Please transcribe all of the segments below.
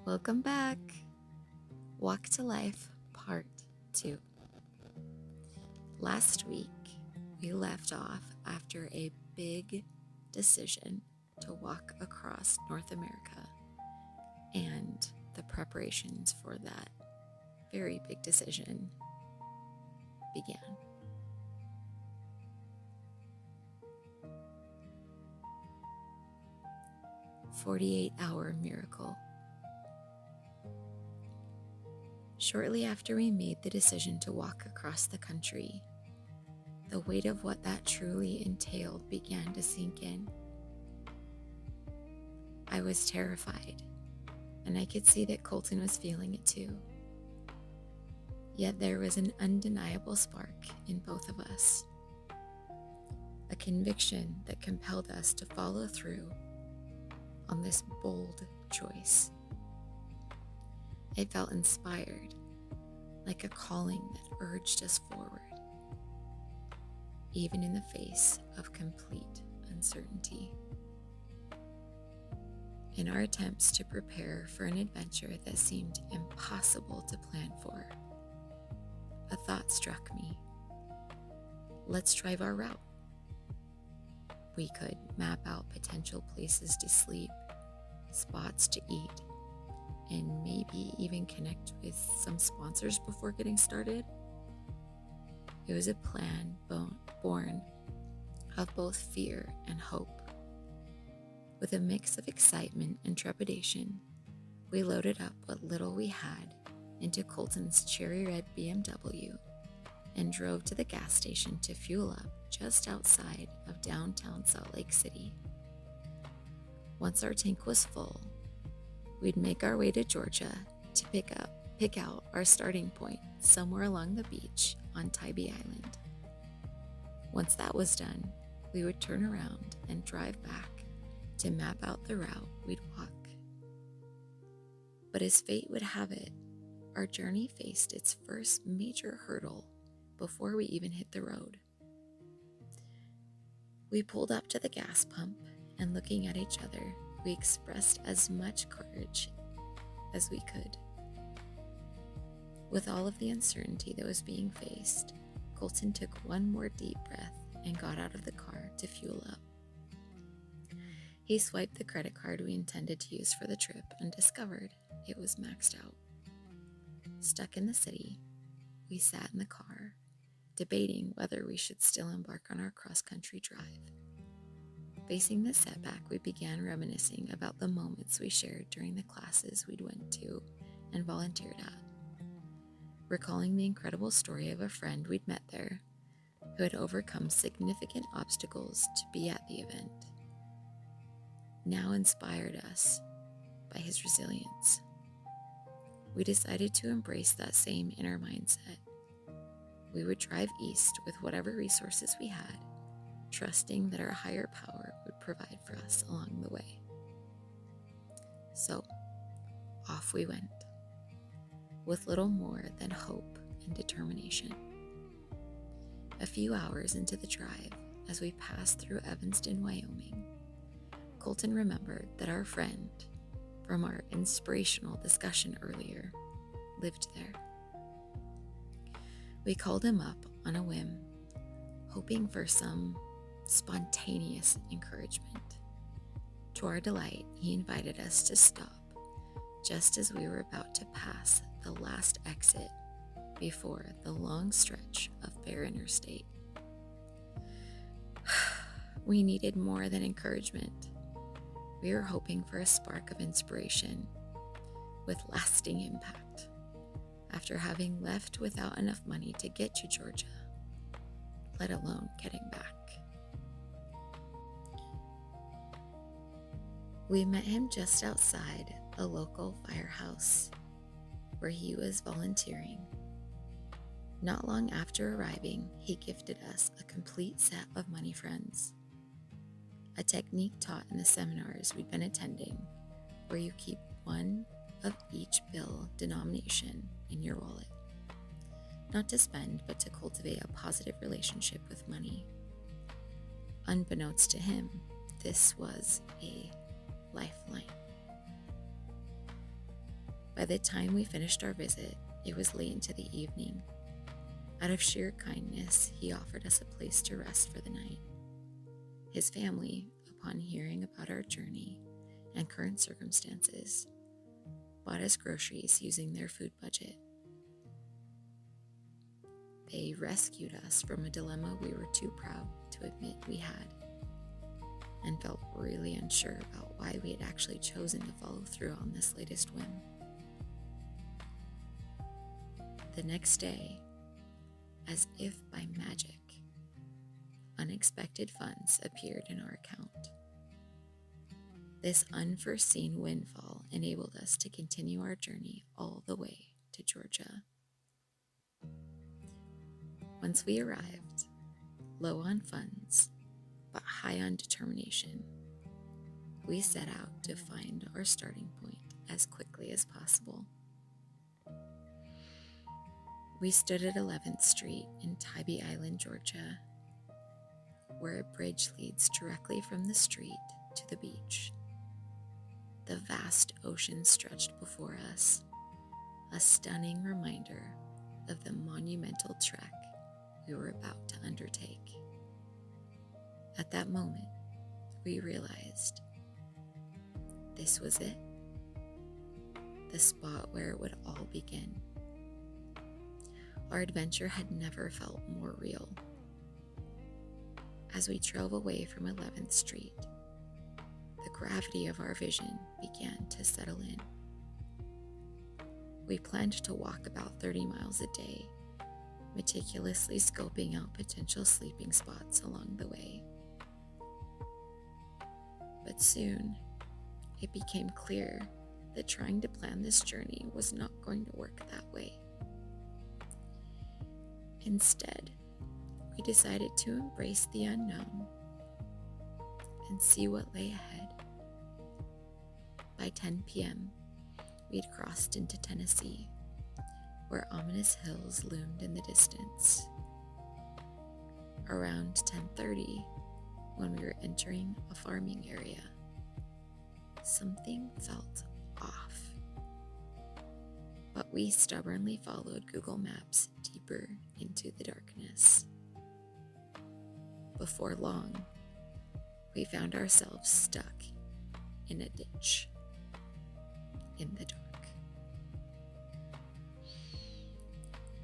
Welcome back. Walk to Life Part 2. Last week, we left off after a big decision to walk across North America and the preparations for that very big decision began. "48-hour miracle." Shortly after we made the decision to walk across the country, the weight of what that truly entailed began to sink in. I was terrified, and I could see that Kolton was feeling it too. Yet there was an undeniable spark in both of us, a conviction that compelled us to follow through on this bold choice. I felt inspired, like a calling that urged us forward, even in the face of complete uncertainty. In our attempts to prepare for an adventure that seemed impossible to plan for, a thought struck me. Let's drive our route. We could map out potential places to sleep, spots to eat, and maybe even connect with some sponsors before getting started. It was a plan born of both fear and hope. With a mix of excitement and trepidation, we loaded up what little we had into Kolton's cherry red BMW and drove to the gas station to fuel up just outside of downtown Salt Lake City. Once our tank was full, we'd make our way to Georgia to pick out our starting point somewhere along the beach on Tybee Island. Once that was done, we would turn around and drive back to map out the route we'd walk. But as fate would have it, our journey faced its first major hurdle before we even hit the road. We pulled up to the gas pump, and looking at each other, we expressed as much courage as we could. With all of the uncertainty that was being faced, Kolton took one more deep breath and got out of the car to fuel up. He swiped the credit card we intended to use for the trip and discovered it was maxed out. Stuck in the city, we sat in the car, debating whether we should still embark on our cross-country drive. Facing this setback, we began reminiscing about the moments we shared during the classes we'd went to and volunteered at, recalling the incredible story of a friend we'd met there who had overcome significant obstacles to be at the event, now inspired us by his resilience. We decided to embrace that same inner mindset. We would drive east with whatever resources we had, trusting that our higher power would provide for us along the way. So, off we went, with little more than hope and determination. A few hours into the drive, as we passed through Evanston, Wyoming, Kolton remembered that our friend from our inspirational discussion earlier lived there. We called him up on a whim, hoping for some spontaneous encouragement. To our delight, he invited us to stop just as we were about to pass the last exit before the long stretch of bare interstate. We needed more than encouragement. We were hoping for a spark of inspiration with lasting impact after having left without enough money to get to Georgia, let alone getting back. We met him just outside a local firehouse where he was volunteering. Not long after arriving, he gifted us a complete set of money friends, a technique taught in the seminars we'd been attending, where you keep one of each bill denomination in your wallet, not to spend, but to cultivate a positive relationship with money. Unbeknownst to him, this was a lifeline. By the time we finished our visit, it was late into the evening. Out of sheer kindness, he offered us a place to rest for the night. His family, upon hearing about our journey and current circumstances, bought us groceries using their food budget. They rescued us from a dilemma we were too proud to admit we had, and felt really unsure about why we had actually chosen to follow through on this latest whim. The next day, as if by magic, unexpected funds appeared in our account. This unforeseen windfall enabled us to continue our journey all the way to Georgia. Once we arrived, low on funds, but high on determination, we set out to find our starting point as quickly as possible. We stood at 11th Street in Tybee Island, Georgia, where a bridge leads directly from the street to the beach. The vast ocean stretched before us, a stunning reminder of the monumental trek we were about to undertake. At that moment, we realized this was it, the spot where it would all begin. Our adventure had never felt more real. As we drove away from 11th Street, the gravity of our vision began to settle in. We planned to walk about 30 miles a day, meticulously scoping out potential sleeping spots along the way. But soon, it became clear that trying to plan this journey was not going to work that way. Instead, we decided to embrace the unknown and see what lay ahead. By 10 p.m., we'd crossed into Tennessee, where ominous hills loomed in the distance. Around 10:30, when we were entering a farming area, something felt off. But we stubbornly followed Google Maps deeper into the darkness. Before long, we found ourselves stuck in a ditch in the dark.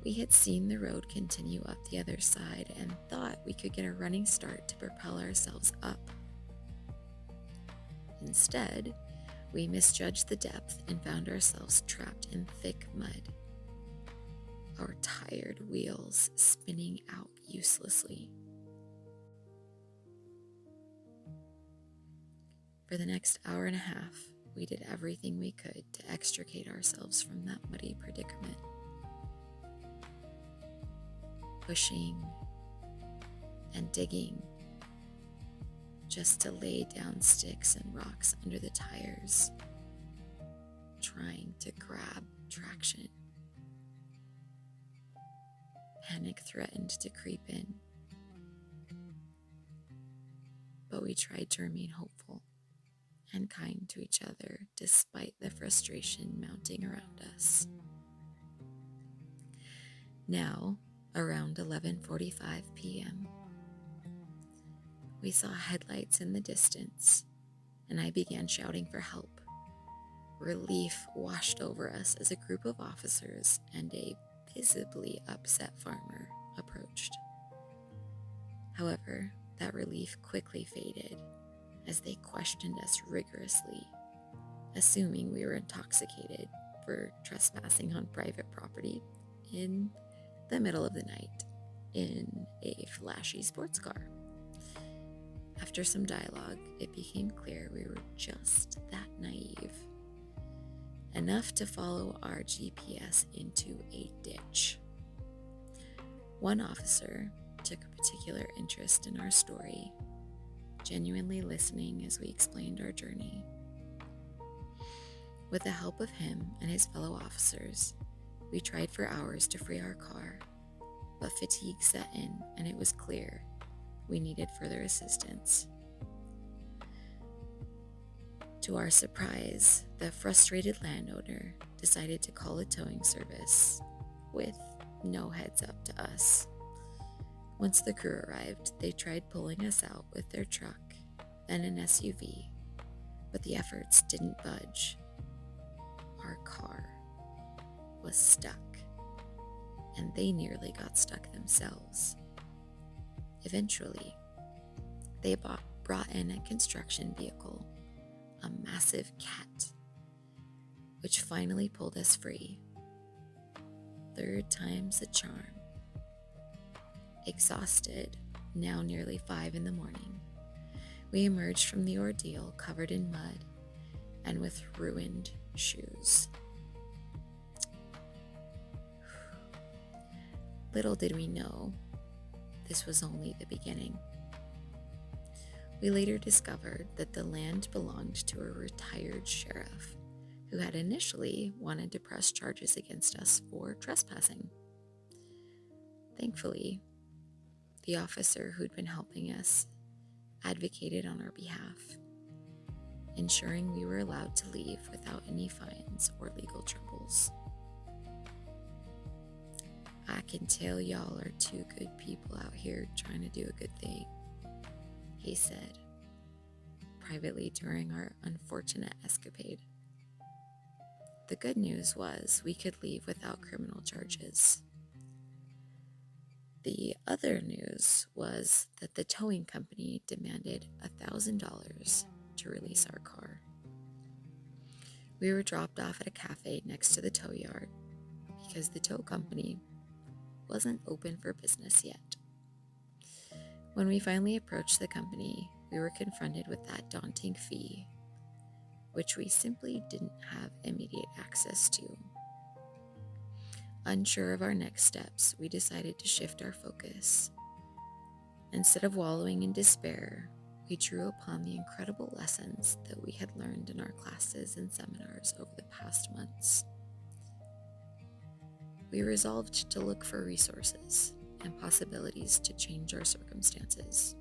We had seen the road continue up the other side and thought we could get a running start to propel ourselves up. Instead, we misjudged the depth and found ourselves trapped in thick mud, our tired wheels spinning out uselessly. For the next hour and a half, we did everything we could to extricate ourselves from that muddy predicament. Pushing and digging just to lay down sticks and rocks under the tires, trying to grab traction. Panic threatened to creep in, but we tried to remain hopeful and kind to each other despite the frustration mounting around us. Now, around 11:45 p.m., we saw headlights in the distance, and I began shouting for help. Relief washed over us as a group of officers and a visibly upset farmer approached. However, that relief quickly faded as they questioned us rigorously, assuming we were intoxicated for trespassing on private property in the middle of the night in a flashy sports car. After some dialogue, it became clear we were just that naive, enough to follow our GPS into a ditch. One officer took a particular interest in our story, genuinely listening as we explained our journey. With the help of him and his fellow officers, we tried for hours to free our car, but fatigue set in and it was clear we needed further assistance. To our surprise, the frustrated landowner decided to call a towing service with no heads up to us. Once the crew arrived, they tried pulling us out with their truck and an SUV, but the efforts didn't budge. Our car was stuck, and they nearly got stuck themselves. Eventually, they brought in a construction vehicle, a massive cat, which finally pulled us free. Third time's the charm. Exhausted, now nearly 5 a.m, we emerged from the ordeal covered in mud and with ruined shoes. Little did we know, this was only the beginning. We later discovered that the land belonged to a retired sheriff who had initially wanted to press charges against us for trespassing. Thankfully, the officer who'd been helping us advocated on our behalf, ensuring we were allowed to leave without any fines or legal troubles. "I can tell y'all are two good people out here trying to do a good thing," he said, privately during our unfortunate escapade. The good news was we could leave without criminal charges. The other news was that the towing company demanded $1,000 to release our car. We were dropped off at a cafe next to the tow yard because the tow company wasn't open for business yet. When we finally approached the company, we were confronted with that daunting fee, which we simply didn't have immediate access to. Unsure of our next steps, we decided to shift our focus. Instead of wallowing in despair, we drew upon the incredible lessons that we had learned in our classes and seminars over the past months. We resolved to look for resources and possibilities to change our circumstances,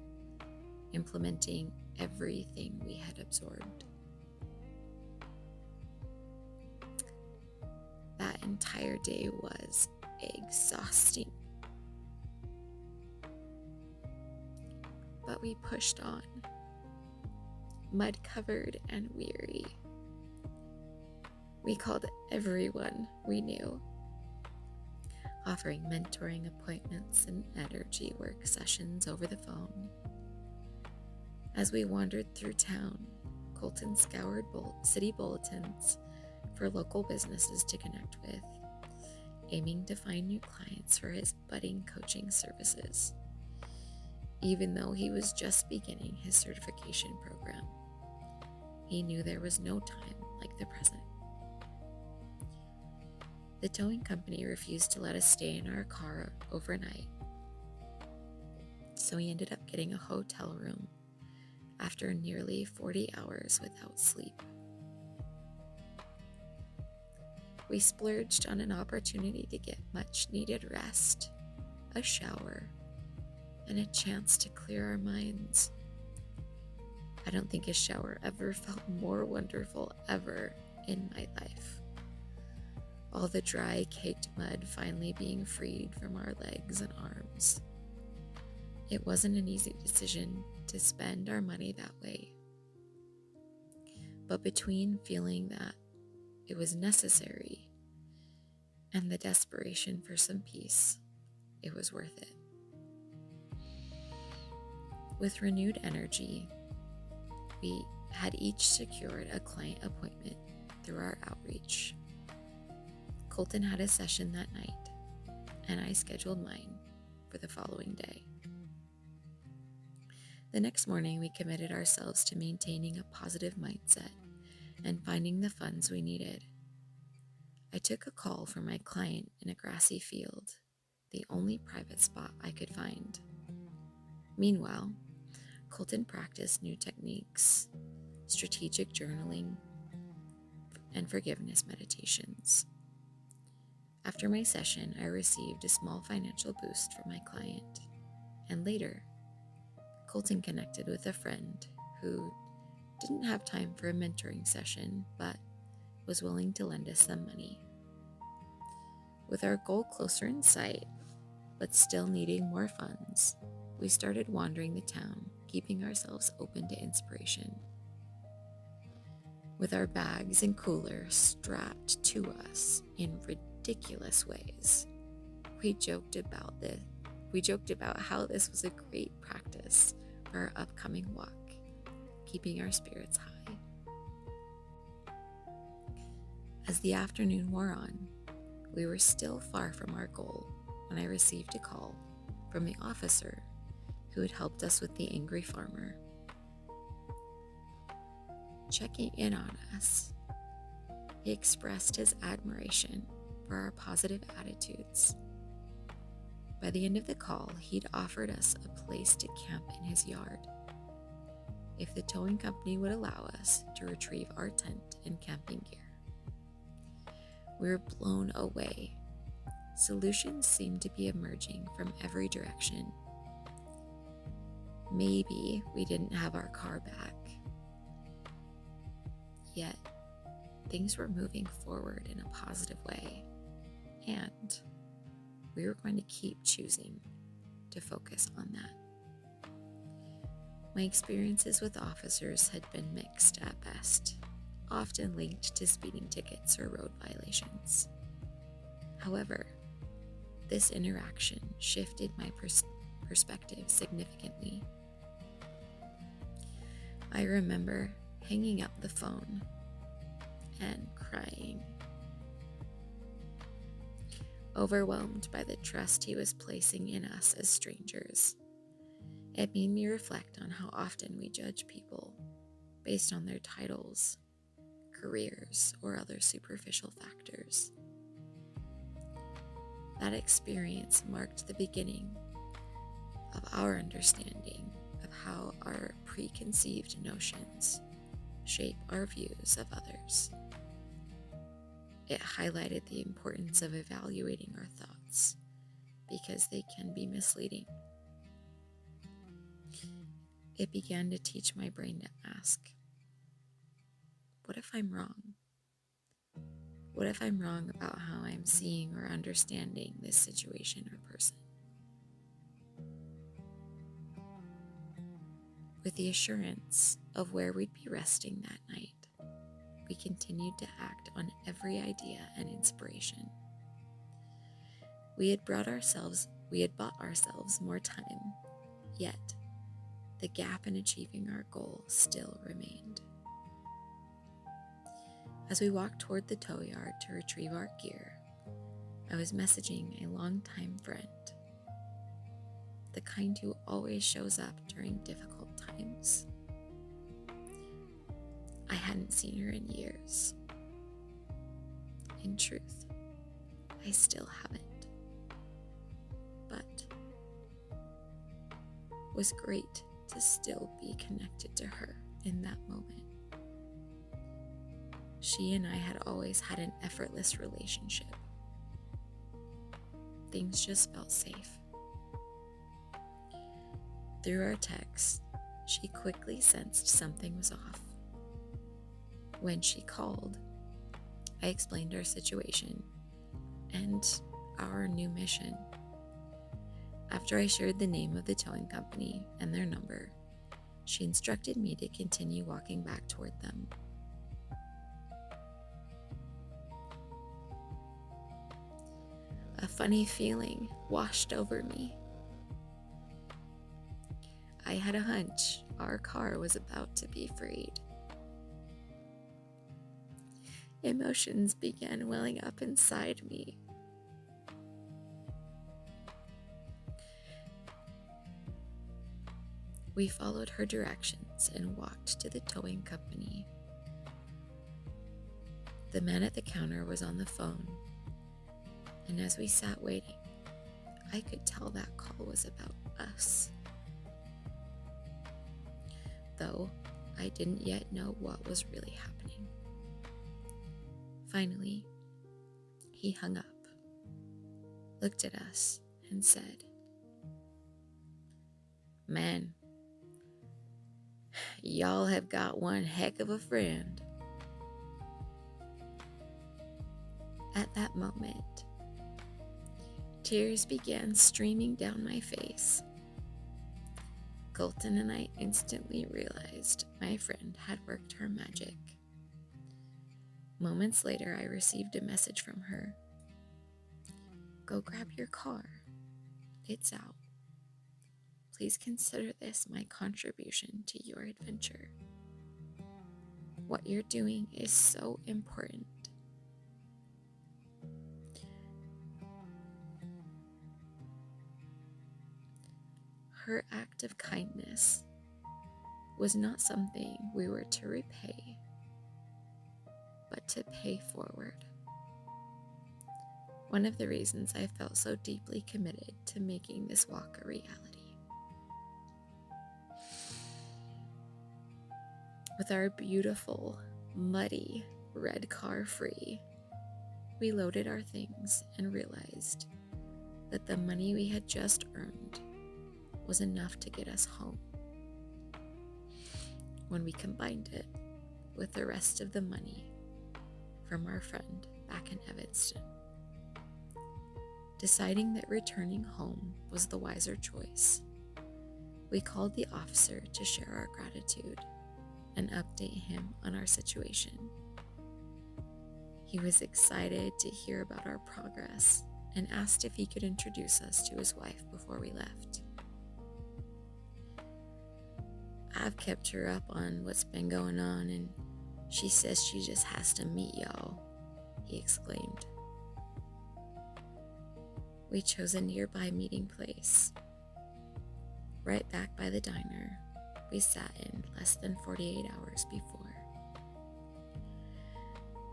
implementing everything we had absorbed. That entire day was exhausting, but we pushed on, mud-covered and weary. We called everyone we knew, offering mentoring appointments and energy work sessions over the phone. As we wandered through town, Kolton scoured city bulletins for local businesses to connect with, aiming to find new clients for his budding coaching services. Even though he was just beginning his certification program, he knew there was no time like the present. The towing company refused to let us stay in our car overnight, so we ended up getting a hotel room after nearly 40 hours without sleep. We splurged on an opportunity to get much-needed rest, a shower, and a chance to clear our minds. I don't think a shower ever felt more wonderful ever in my life. All the dry, caked mud finally being freed from our legs and arms. It wasn't an easy decision to spend our money that way. But between feeling that it was necessary and the desperation for some peace, it was worth it. With renewed energy, we had each secured a client appointment through our outreach. Kolton had a session that night, and I scheduled mine for the following day. The next morning, we committed ourselves to maintaining a positive mindset and finding the funds we needed. I took a call from my client in a grassy field, the only private spot I could find. Meanwhile, Kolton practiced new techniques, strategic journaling, and forgiveness meditations. After my session, I received a small financial boost from my client, and later, Kolton connected with a friend who didn't have time for a mentoring session, but was willing to lend us some money. With our goal closer in sight, but still needing more funds, we started wandering the town, keeping ourselves open to inspiration. With our bags and coolers strapped to us in ridiculous ways, we joked about how this was a great practice for our upcoming walk, keeping our spirits high. As the afternoon wore on, we were still far from our goal when I received a call from the officer who had helped us with the angry farmer. Checking in on us, he expressed his admiration for our positive attitudes. By the end of the call, he'd offered us a place to camp in his yard if the towing company would allow us to retrieve our tent and camping gear. We were blown away. Solutions seemed to be emerging from every direction. Maybe we didn't have our car back. Yet, things were moving forward in a positive way, and we were going to keep choosing to focus on that. My experiences with officers had been mixed at best, often linked to speeding tickets or road violations. However, this interaction shifted my perspective significantly. I remember hanging up the phone and crying, overwhelmed by the trust he was placing in us as strangers. It made me reflect on how often we judge people based on their titles, careers, or other superficial factors. That experience marked the beginning of our understanding of how our preconceived notions shape our views of others. It highlighted the importance of evaluating our thoughts because they can be misleading. It began to teach my brain to ask, what if I'm wrong? What if I'm wrong about how I'm seeing or understanding this situation or person? With the assurance of where we'd be resting that night, we continued to act on every idea and inspiration. We had bought ourselves more time, yet the gap in achieving our goal still remained. As we walked toward the tow yard to retrieve our gear, I was messaging a longtime friend, the kind who always shows up during difficult times. I hadn't seen her in years. In truth, I still haven't. But it was great to still be connected to her in that moment. She and I had always had an effortless relationship. Things just felt safe. Through our texts, she quickly sensed something was off. When she called, I explained our situation and our new mission. After I shared the name of the towing company and their number, she instructed me to continue walking back toward them. A funny feeling washed over me. I had a hunch our car was about to be freed. Emotions began welling up inside me. We followed her directions and walked to the towing company. The man at the counter was on the phone, and as we sat waiting, I could tell that call was about us. Though I didn't yet know what was really happening. Finally, he hung up, looked at us, and said, "Man, Y'all have got one heck of a friend. At that moment, tears began streaming down my face. Kolton and I instantly realized my friend had worked her magic. Moments later, I received a message from her. Go grab your car. It's out. Please consider this my contribution to your adventure. What you're doing is so important. Her act of kindness was not something we were to repay, but to pay forward. One of the reasons I felt so deeply committed to making this walk a reality. With our beautiful, muddy red car free, we loaded our things and realized that the money we had just earned was enough to get us home. When we combined it with the rest of the money from our friend back in Evanston, deciding that returning home was the wiser choice, we called the officer to share our gratitude and update him on our situation. He was excited to hear about our progress and asked if he could introduce us to his wife before we left. I've kept her up on what's been going on, and she says she just has to meet y'all, he exclaimed. We chose a nearby meeting place, right back by the diner we sat in less than 48 hours before.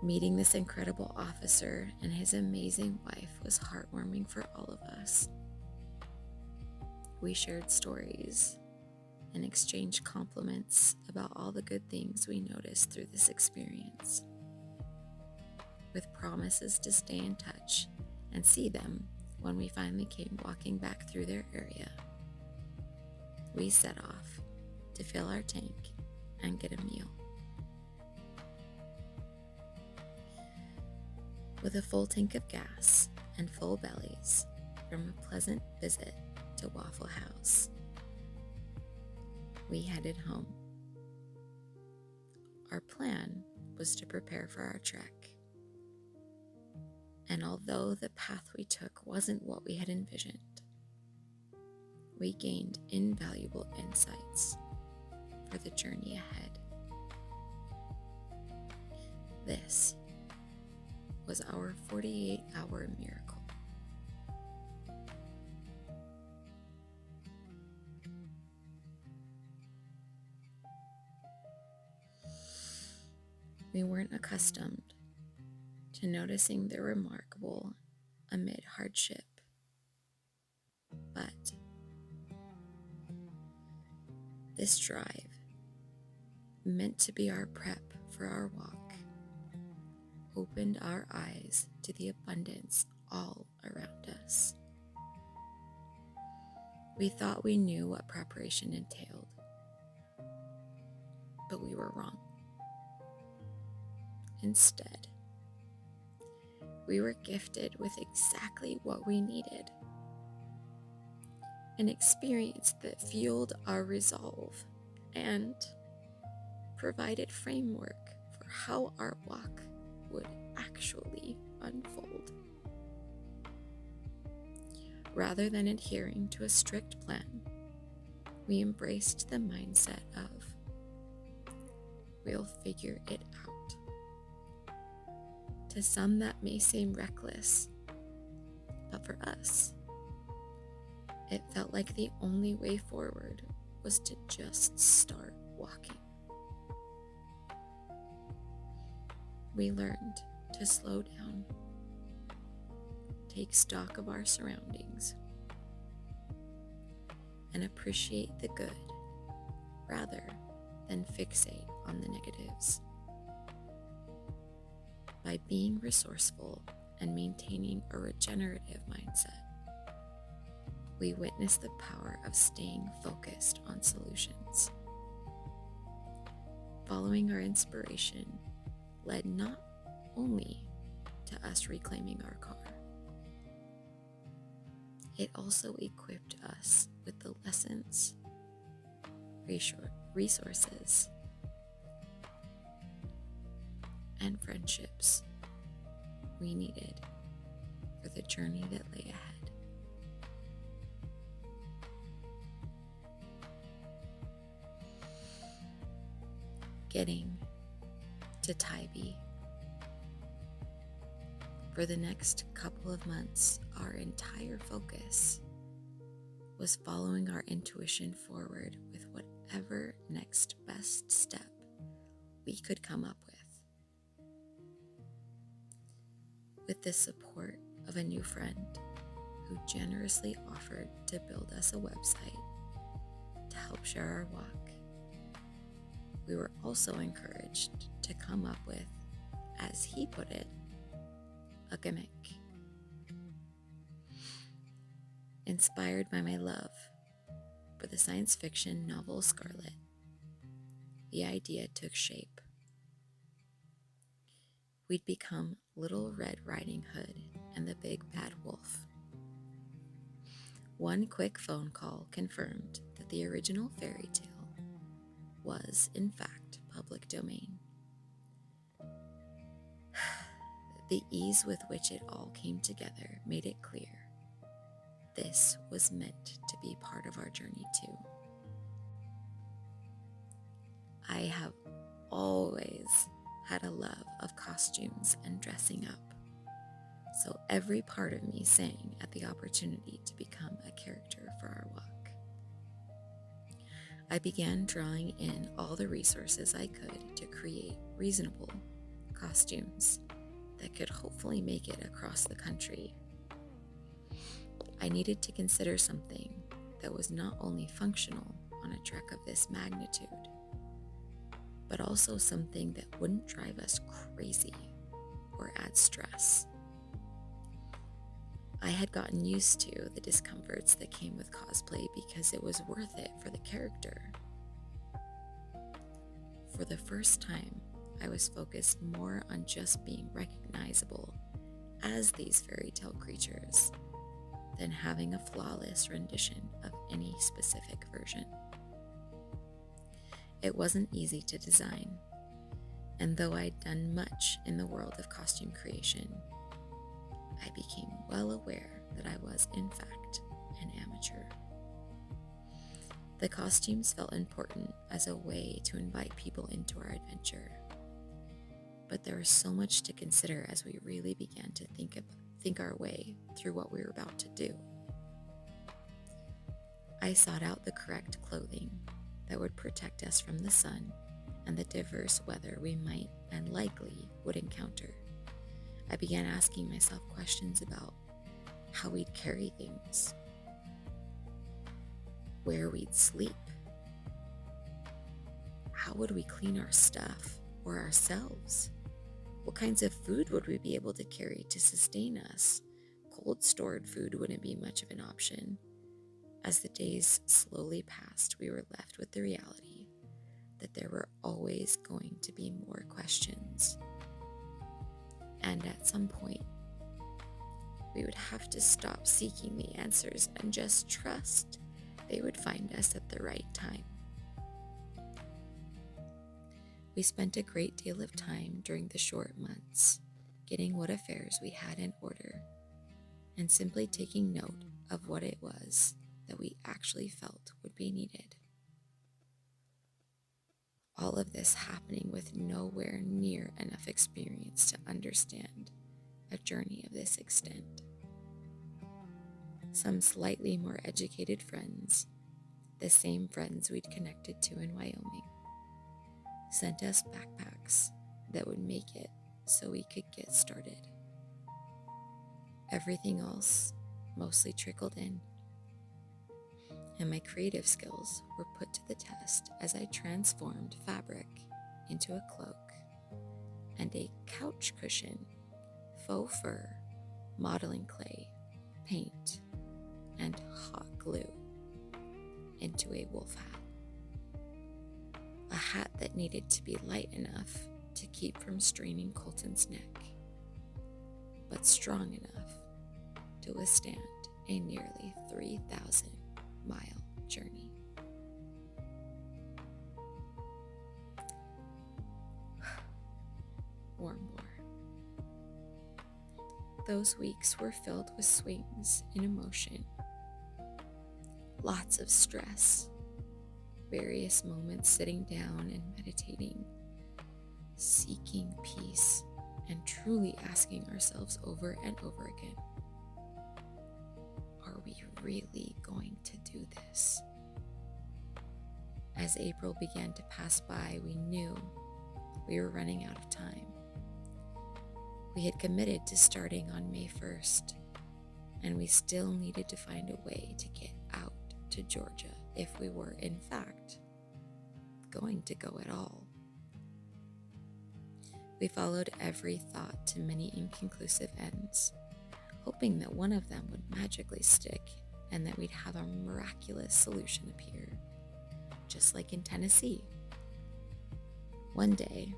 Meeting this incredible officer and his amazing wife was heartwarming for all of us. We shared stories and exchanged compliments about all the good things we noticed through this experience, with promises to stay in touch and see them when we finally came walking back through their area. We set off to fill our tank and get a meal. With a full tank of gas and full bellies from a pleasant visit to Waffle House, we headed home. Our plan was to prepare for our trek. And although the path we took wasn't what we had envisioned, we gained invaluable insights for the journey ahead. This was our 48-hour miracle. We weren't accustomed to noticing the remarkable amid hardship, but this drive, meant to be our prep for our walk, opened our eyes to the abundance all around us. We thought we knew what preparation entailed, but we were wrong. Instead, we were gifted with exactly what we needed, an experience that fueled our resolve and provided framework for how our walk would actually unfold. Rather than adhering to a strict plan, we embraced the mindset of, we'll figure it out. To some, that may seem reckless, but for us, it felt like the only way forward was to just start walking. We learned to slow down, take stock of our surroundings, and appreciate the good rather than fixate on the negatives. By being resourceful and maintaining a regenerative mindset, we witness the power of staying focused on solutions. Following our inspiration led not only to us reclaiming our car, it also equipped us with the lessons, resources, and friendships we needed for the journey that lay ahead. Getting to Tybee. For the next couple of months, our entire focus was following our intuition forward with whatever next best step we could come up with. With the support of a new friend who generously offered to build us a website to help share our walk, we were also encouraged to come up with, as he put it, a gimmick. Inspired by my love for the science fiction novel Scarlet, the idea took shape. We'd become Little Red Riding Hood and the Big Bad Wolf. One quick phone call confirmed that the original fairy tale was, in fact, public domain. The ease with which it all came together made it clear this was meant to be part of our journey too. I have always had a love of costumes and dressing up, so every part of me sang at the opportunity to become a character for our walk. I began drawing in all the resources I could to create reasonable costumes that could hopefully make it across the country. I needed to consider something that was not only functional on a trek of this magnitude, but also something that wouldn't drive us crazy or add stress. I had gotten used to the discomforts that came with cosplay because it was worth it for the character. For the first time, I was focused more on just being recognizable as these fairy tale creatures than having a flawless rendition of any specific version. It wasn't easy to design, and though I'd done much in the world of costume creation, I became well aware that I was, in fact, an amateur. The costumes felt important as a way to invite people into our adventure, but there was so much to consider as we really began to think our way through what we were about to do. I sought out the correct clothing that would protect us from the sun and the diverse weather we might and likely would encounter. I began asking myself questions about how we'd carry things, where we'd sleep, how would we clean our stuff or ourselves, what kinds of food would we be able to carry to sustain us. Cold stored food wouldn't be much of an option. As the days slowly passed, we were left with the reality that there were always going to be more questions. And at some point, we would have to stop seeking the answers and just trust they would find us at the right time. We spent a great deal of time during the short months getting what affairs we had in order and simply taking note of what it was that we actually felt would be needed. All of this happening with nowhere near enough experience to understand a journey of this extent. Some slightly more educated friends, the same friends we'd connected to in Wyoming, sent us backpacks that would make it so we could get started. Everything else mostly trickled in, and my creative skills were put to the test as I transformed fabric into a cloak and a couch cushion, faux fur, modeling clay, paint, and hot glue into a wolf hat. a hat that needed to be light enough to keep from straining Kolton's neck, but strong enough to withstand a nearly 3,000-mile journey. Warm War. Those weeks were filled with swings in emotion, lots of stress, various moments sitting down and meditating, seeking peace, and truly asking ourselves over and over again, are we really going to do this? As April began to pass by, we knew we were running out of time. We had committed to starting on May 1st, and we still needed to find a way to get out to Georgia if we were, in fact, going to go at all. We followed every thought to many inconclusive ends, hoping that one of them would magically stick and that we'd have a miraculous solution appear, just like in Tennessee. One day,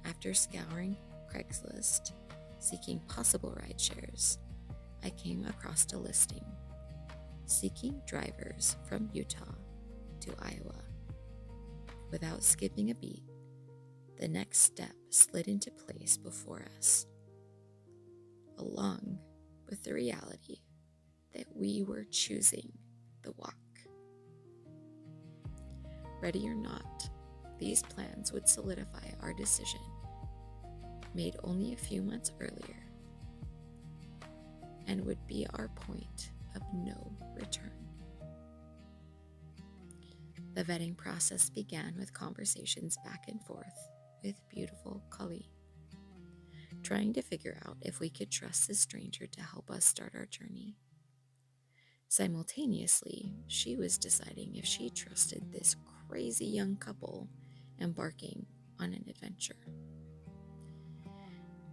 after scouring Craigslist, seeking possible ride shares, I came across a listing seeking drivers from Utah to Iowa. Without skipping a beat, the next step slid into place before us, along with the reality that we were choosing the walk. Ready or not, these plans would solidify our decision, made only a few months earlier, and would be our point of no return. The vetting process began with conversations back and forth with beautiful Kali, trying to figure out if we could trust this stranger to help us start our journey. Simultaneously, she was deciding if she trusted this crazy young couple embarking on an adventure.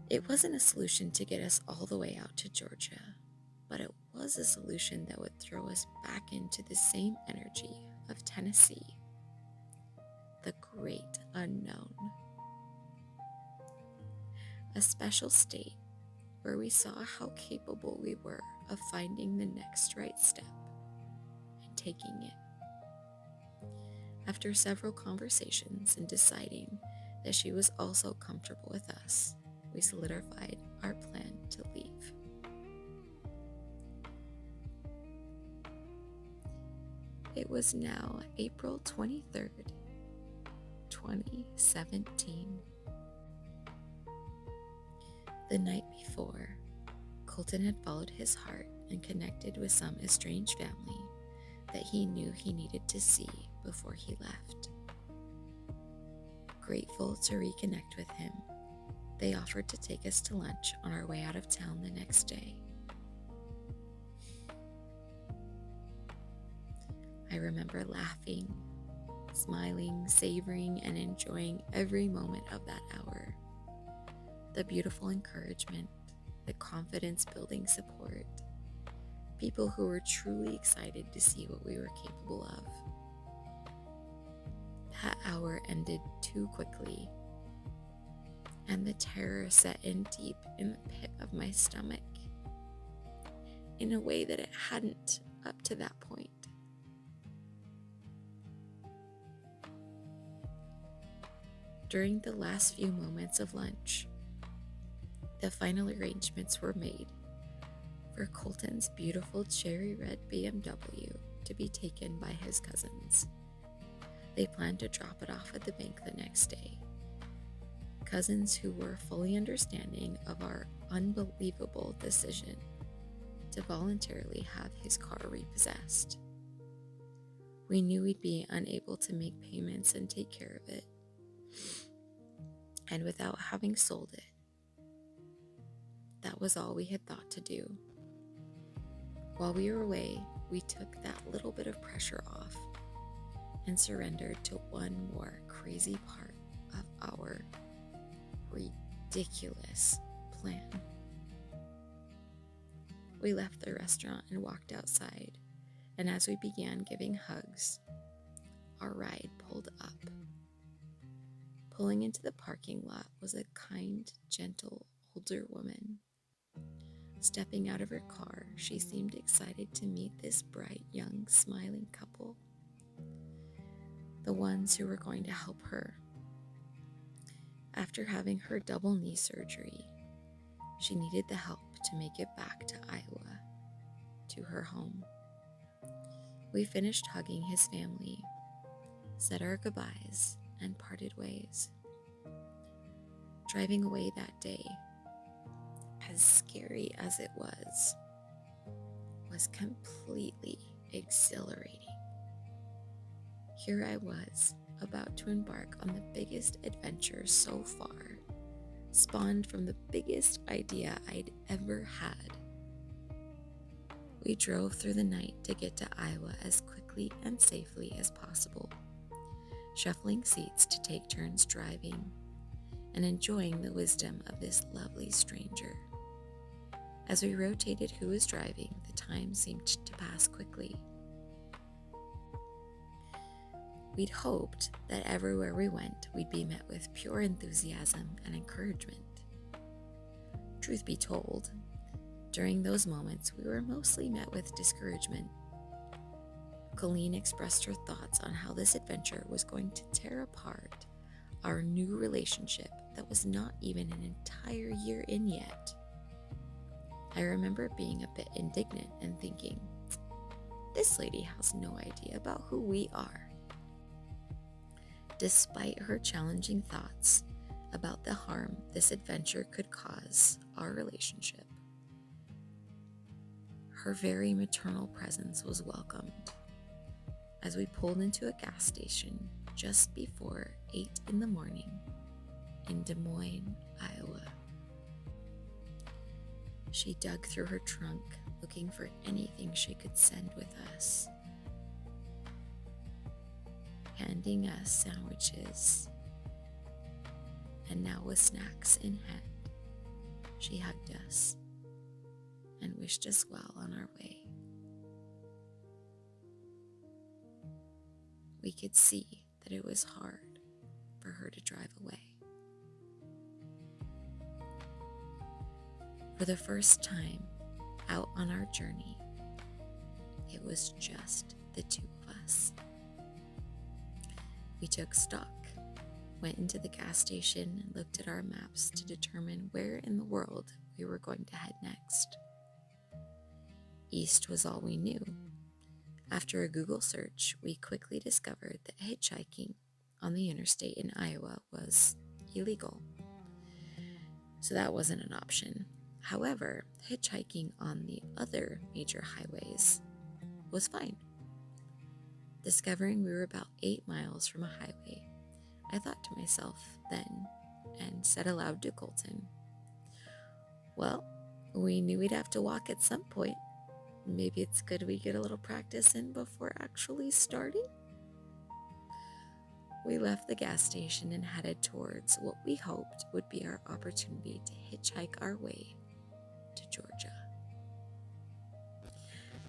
It wasn't a solution to get us all the way out to Georgia, but it was a solution that would throw us back into the same energy of Tennessee, the great unknown. A special state where we saw how capable we were of finding the next right step and taking it. After several conversations and deciding that she was also comfortable with us, we solidified our plan to leave. It was now April 23rd, 2017. The night before, Kolton had followed his heart and connected with some estranged family that he knew he needed to see before he left. Grateful to reconnect with him, they offered to take us to lunch on our way out of town the next day. I remember laughing, smiling, savoring, and enjoying every moment of that hour. The beautiful encouragement, the confidence-building support, people who were truly excited to see what we were capable of. That hour ended too quickly, and the terror set in deep in the pit of my stomach, in a way that it hadn't up to that point. During the last few moments of lunch, the final arrangements were made for Kolton's beautiful cherry red BMW to be taken by his cousins. They planned to drop it off at the bank the next day. Cousins who were fully understanding of our unbelievable decision to voluntarily have his car repossessed. We knew we'd be unable to make payments and take care of it. And without having sold it, that was all we had thought to do. While we were away, we took that little bit of pressure off and surrendered to one more crazy part of our ridiculous plan. We left the restaurant and walked outside, and as we began giving hugs, our ride pulled up. Pulling into the parking lot was a kind, gentle, older woman. Stepping out of her car, she seemed excited to meet this bright, young, smiling couple, the ones who were going to help her. After having her double knee surgery, she needed the help to make it back to Iowa, to her home. We finished hugging his family, said our goodbyes, and parted ways. Driving away that day, as scary as it was completely exhilarating. Here I was, about to embark on the biggest adventure so far, spawned from the biggest idea I'd ever had. We drove through the night to get to Iowa as quickly and safely as possible, shuffling seats to take turns driving and enjoying the wisdom of this lovely stranger. As we rotated who was driving, the time seemed to pass quickly. We'd hoped that everywhere we went, we'd be met with pure enthusiasm and encouragement. Truth be told, during those moments, we were mostly met with discouragement. Colleen expressed her thoughts on how this adventure was going to tear apart our new relationship that was not even an entire year in yet. I remember being a bit indignant and thinking, this lady has no idea about who we are. Despite her challenging thoughts about the harm this adventure could cause our relationship, her very maternal presence was welcomed as we pulled into a gas station just before 8 in the morning in Des Moines, Iowa. She dug through her trunk looking for anything she could send with us, handing us sandwiches, and now with snacks in hand, she hugged us and wished us well on our way. We could see that it was hard for her to drive away. For the first time out on our journey, it was just the two of us. We took stock, went into the gas station, and looked at our maps to determine where in the world we were going to head next. East was all we knew. After a Google search, we quickly discovered that hitchhiking on the interstate in Iowa was illegal, so that wasn't an option. However, hitchhiking on the other major highways was fine. Discovering we were about 8 miles from a highway, I thought to myself then, and said aloud to Kolton, well, we knew we'd have to walk at some point. Maybe it's good we get a little practice in before actually starting. We left the gas station and headed towards what we hoped would be our opportunity to hitchhike our way to Georgia.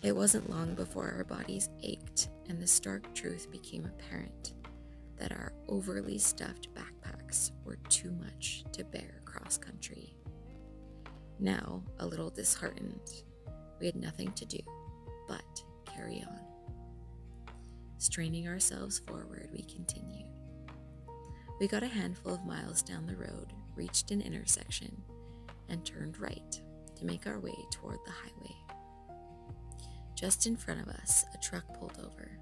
It wasn't long before our bodies ached and the stark truth became apparent that our overly stuffed backpacks were too much to bear cross country. Now, a little disheartened, we had nothing to do but carry on. Straining ourselves forward, we continued. We got a handful of miles down the road, reached an intersection, and turned right to make our way toward the highway. Just in front of us, a truck pulled over.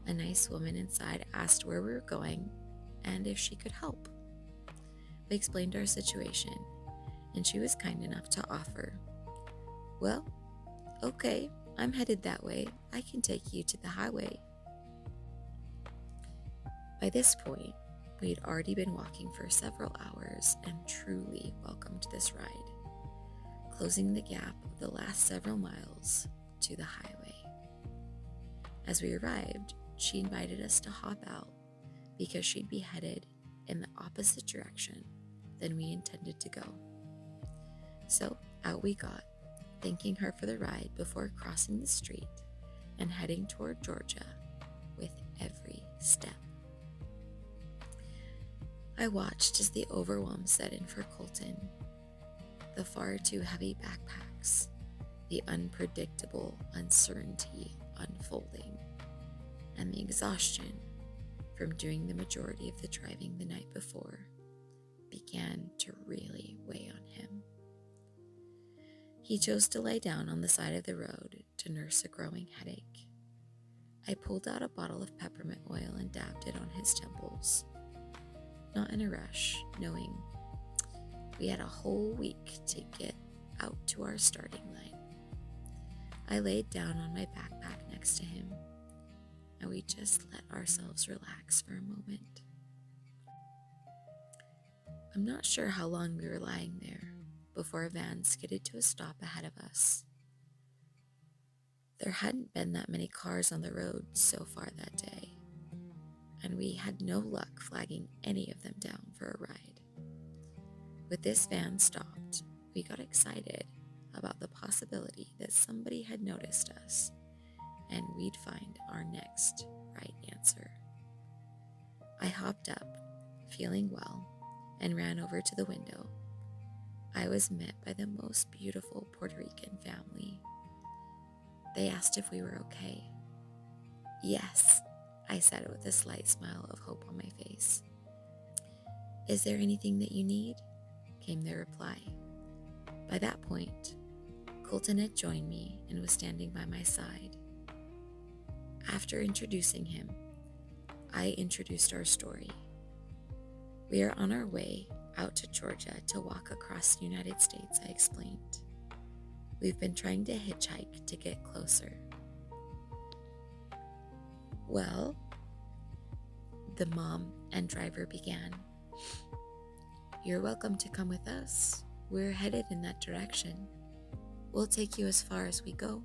A nice woman inside asked where we were going and if she could help. We explained our situation, and she was kind enough to offer, well, okay, I'm headed that way. I can take you to the highway. By this point, we had already been walking for several hours and truly welcomed this ride, closing the gap of the last several miles to the highway. As we arrived, she invited us to hop out because she'd be headed in the opposite direction than we intended to go. So out we got, thanking her for the ride before crossing the street and heading toward Georgia with every step. I watched as the overwhelm set in for Kolton, the far too heavy backpacks, the unpredictable uncertainty unfolding, and the exhaustion from doing the majority of the driving the night before began to really weigh on him. He chose to lay down on the side of the road to nurse a growing headache. I pulled out a bottle of peppermint oil and dabbed it on his temples, not in a rush, knowing we had a whole week to get out to our starting line. I laid down on my backpack next to him, and we just let ourselves relax for a moment. I'm not sure how long we were lying there before a van skidded to a stop ahead of us. There hadn't been that many cars on the road so far that day, and we had no luck flagging any of them down for a ride. With this van stopped, we got excited about the possibility that somebody had noticed us and we'd find our next right answer. I hopped up, feeling well, and ran over to the window. I was met by the most beautiful Puerto Rican family. They asked if we were okay. Yes, I said with a slight smile of hope on my face. Is there anything that you need? Came their reply. By that point, Kolton had joined me and was standing by my side. After introducing him, I introduced our story. We are on our way out to Georgia to walk across the United States, I explained. We've been trying to hitchhike to get closer. Well, the mom and driver began. You're welcome to come with us. We're headed in that direction. We'll take you as far as we go.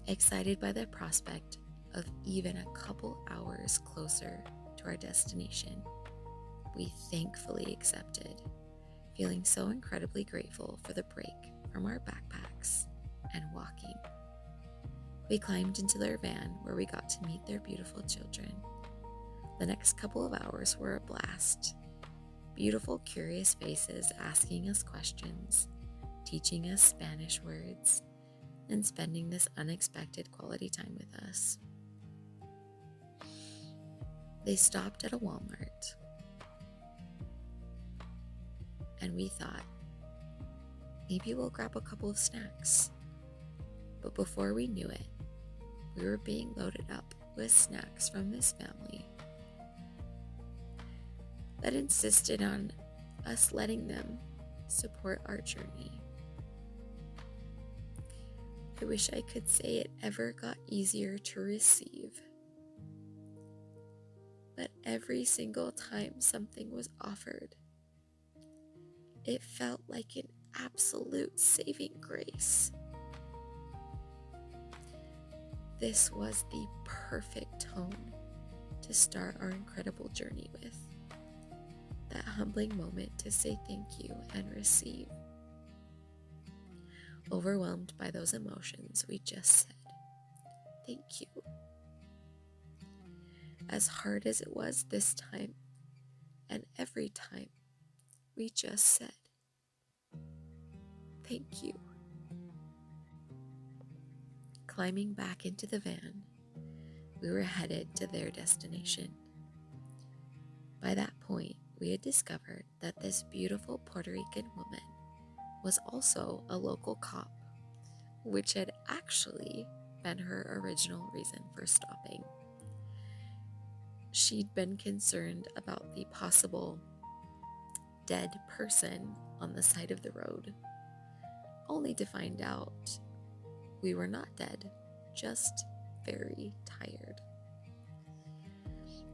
Excited by the prospect of even a couple hours closer to our destination, we thankfully accepted, feeling so incredibly grateful for the break from our backpacks and walking. We climbed into their van where we got to meet their beautiful children. The next couple of hours were a blast. Beautiful, curious faces asking us questions, teaching us Spanish words, and spending this unexpected quality time with us. They stopped at a Walmart, and we thought, maybe we'll grab a couple of snacks. But before we knew it, we were being loaded up with snacks from this family that insisted on us letting them support our journey. I wish I could say it ever got easier to receive, but every single time something was offered, it felt like an absolute saving grace. This was the perfect tone to start our incredible journey with. That humbling moment to say thank you and receive. Overwhelmed by those emotions, we just said, thank you. As hard as it was this time, and every time, we just said, thank you. Climbing back into the van, we were headed to their destination. By that point, we had discovered that this beautiful Puerto Rican woman was also a local cop, which had actually been her original reason for stopping. She'd been concerned about the possible dead person on the side of the road, only to find out we were not dead, just very tired.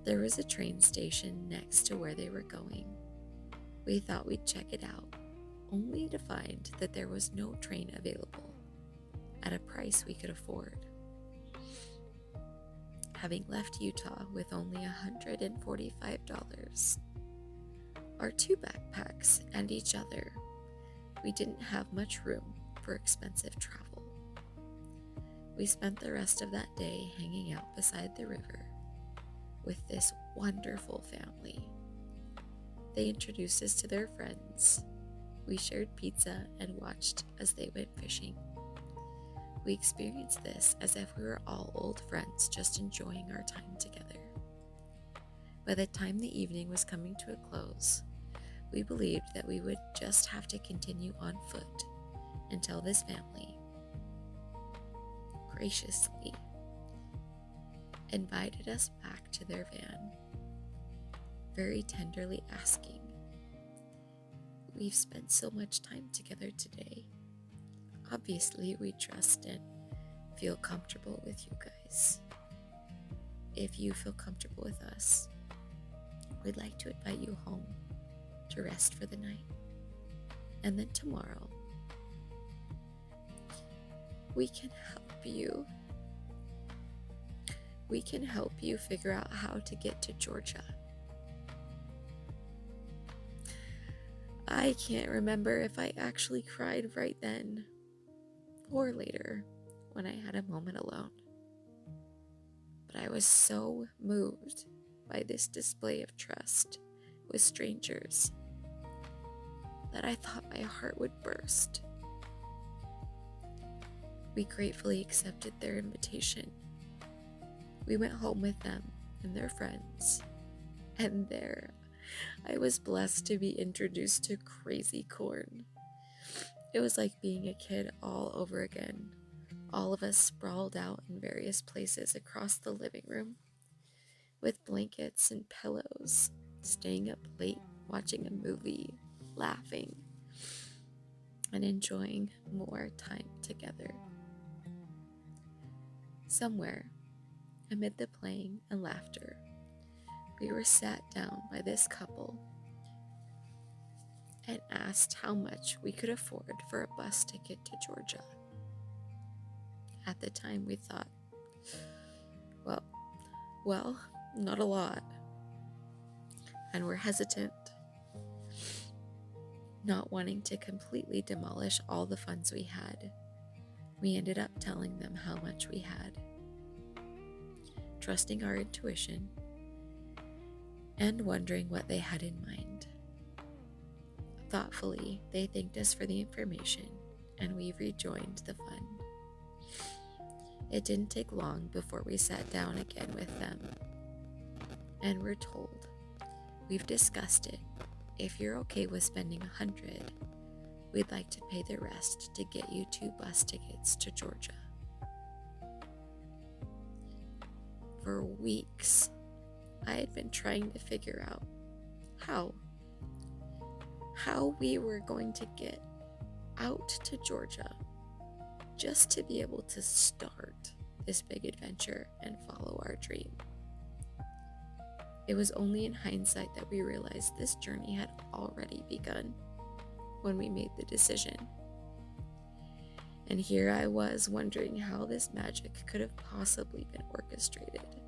There was a train station next to where they were going. We thought we'd check it out, only to find that there was no train available at a price we could afford. Having left Utah with only $145, our 2 backpacks and each other, we didn't have much room for expensive travel. We spent the rest of that day hanging out beside the river, with this wonderful family. They introduced us to their friends. We shared pizza and watched as they went fishing. We experienced this as if we were all old friends just enjoying our time together. By the time the evening was coming to a close, we believed that we would just have to continue on foot until this family graciously invited us back to their van, very tenderly asking, "We've spent so much time together today. Obviously, we trust and feel comfortable with you guys. If you feel comfortable with us, we'd like to invite you home to rest for the night. And then tomorrow, we can help you. We can help you figure out how to get to Georgia." I can't remember if I actually cried right then or later when I had a moment alone. But I was so moved by this display of trust with strangers that I thought my heart would burst. We gratefully accepted their invitation. We went home with them and their friends, and there I was blessed to be introduced to crazy corn. It was like being a kid all over again, all of us sprawled out in various places across the living room, with blankets and pillows, staying up late, watching a movie, laughing, and enjoying more time together. Somewhere, amid the playing and laughter, we were sat down by this couple and asked how much we could afford for a bus ticket to Georgia. At the time, we thought, well, not a lot. And we're hesitant, not wanting to completely demolish all the funds we had. We ended up telling them how much we had, trusting our intuition and wondering what they had in mind. Thoughtfully, they thanked us for the information, and we rejoined the fun. It didn't take long before we sat down again with them, and were told, "We've discussed it. If you're okay with spending $100, we'd like to pay the rest to get you 2 bus tickets to Georgia." For weeks, I had been trying to figure out how we were going to get out to Georgia just to be able to start this big adventure and follow our dream. It was only in hindsight that we realized this journey had already begun when we made the decision. And here I was wondering how this magic could have possibly been orchestrated.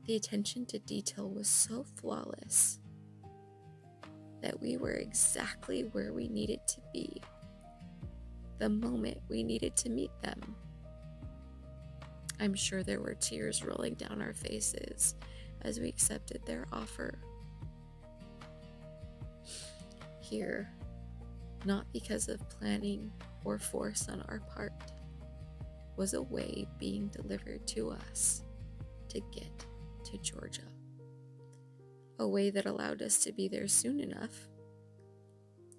The attention to detail was so flawless that we were exactly where we needed to be the moment we needed to meet them. I'm sure there were tears rolling down our faces as we accepted their offer. Here, not because of planning or force on our part, was a way being delivered to us to get to Georgia. A way that allowed us to be there soon enough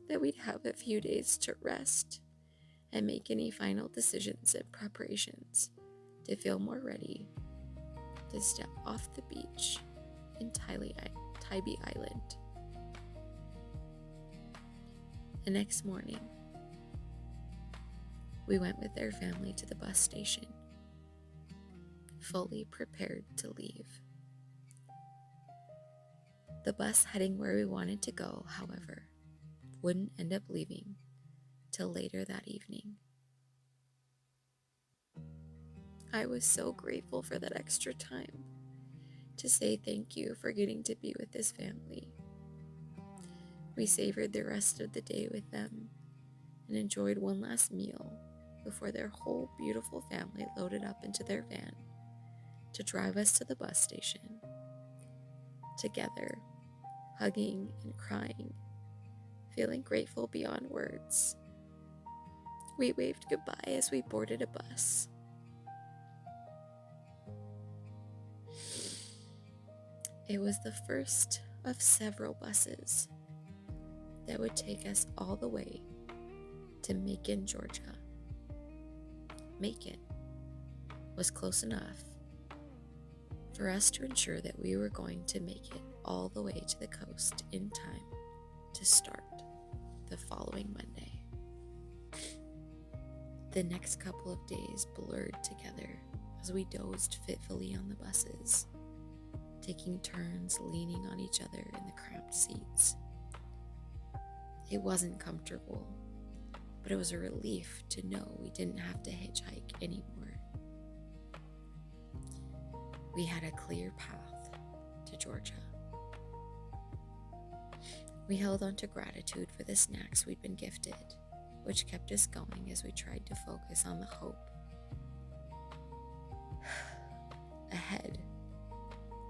that we'd have a few days to rest and make any final decisions and preparations to feel more ready to step off the beach in Tybee Island. The next morning, we went with their family to the bus station, fully prepared to leave. The bus heading where we wanted to go, however, wouldn't end up leaving till later that evening. I was so grateful for that extra time to say thank you for getting to be with this family. We savored the rest of the day with them and enjoyed one last meal before their whole beautiful family loaded up into their van to drive us to the bus station, together, hugging and crying, feeling grateful beyond words. We waved goodbye as we boarded a bus. It was the first of several buses that would take us all the way to Macon, Georgia. Macon was close enough for us to ensure that we were going to make it all the way to the coast in time to start the following Monday. The next couple of days blurred together as we dozed fitfully on the buses, taking turns leaning on each other in the cramped seats. It wasn't comfortable, but it was a relief to know we didn't have to hitchhike anymore. We had a clear path to Georgia. We held on to gratitude for the snacks we'd been gifted, which kept us going as we tried to focus on the hope ahead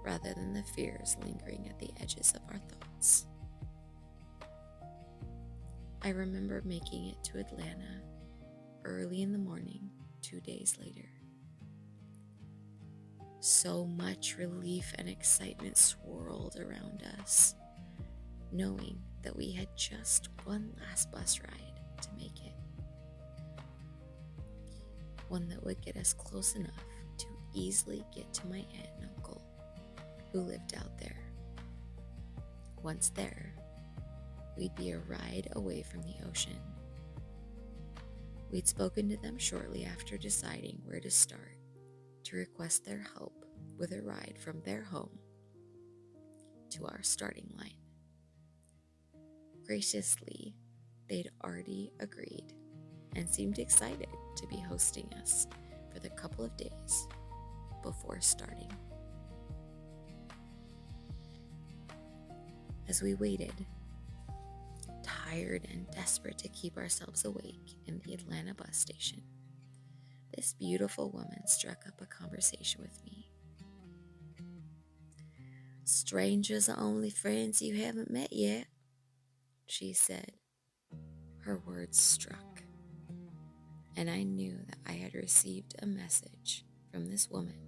rather than the fears lingering at the edges of our thoughts. I remember making it to Atlanta early in the morning 2 days later. So much relief and excitement swirled around us, knowing that we had just one last bus ride to make it. One that would get us close enough to easily get to my aunt and uncle, who lived out there. Once there, we'd be a ride away from the ocean. We'd spoken to them shortly after deciding where to start to request their help with a ride from their home to our starting line. Graciously, they'd already agreed and seemed excited to be hosting us for the couple of days before starting. As we waited, tired and desperate to keep ourselves awake in the Atlanta bus station, this beautiful woman struck up a conversation with me. "Strangers are only friends you haven't met yet," she said. Her words struck, and I knew that I had received a message from this woman